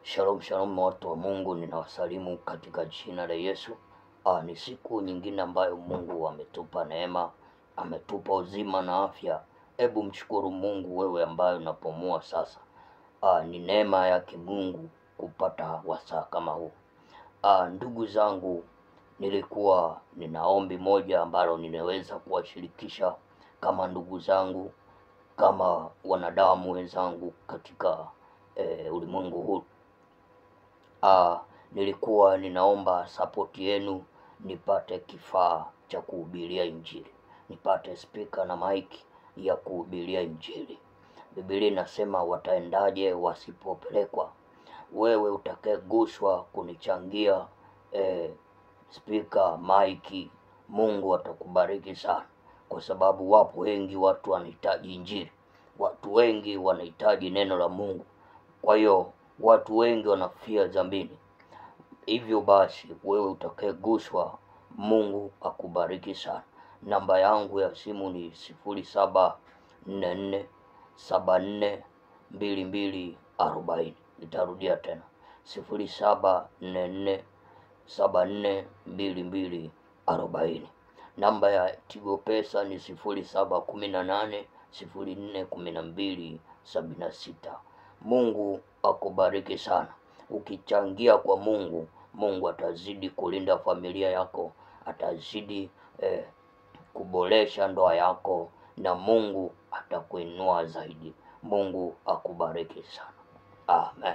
Shalom shalom watu wa Mungu, ninawasalimu katika jina la Yesu. Ni siku nyingine ambayo Mungu ametupa neema, ametupa uzima na afya. Hebu mshukuru Mungu wewe ambayo unapumua sasa. Ni neema yake Mungu kupata wasaa kama huu. Ndugu zangu, nilikuwa nina ombi moja ambalo ninaweza kuwashirikisha kama ndugu zangu, kama wanadamu wenzangu katika ulimwengu huu. Nilikuwa ninaomba support yenu nipate kifaa cha kuhubiria injili, nipate speaker na mic ya kuhubiria injili. Biblia inasema wataendaje wasipopelekwa? Wewe utakayeguswa kunichangia speaker, mic, Mungu atakubariki sana, kwa sababu wapo wengi watu wanahitaji injili, watu wengi wanahitaji neno la Mungu. Kwa hiyo watu wengi wanafia dhambini. Hivyo basi wewe utakayeguswa, Mungu akubariki sana. Namba yangu ya simu ni 0744742240. Nitarudia tena 0744742240. Namba ya Tigo Pesa ni 0718041276. Mungu akubariki sana. Ukichangia kwa Mungu, Mungu atazidi kulinda familia yako, atazidi kuboresha ndoa yako, na Mungu atakuinua zaidi. Mungu akubariki sana. Amen.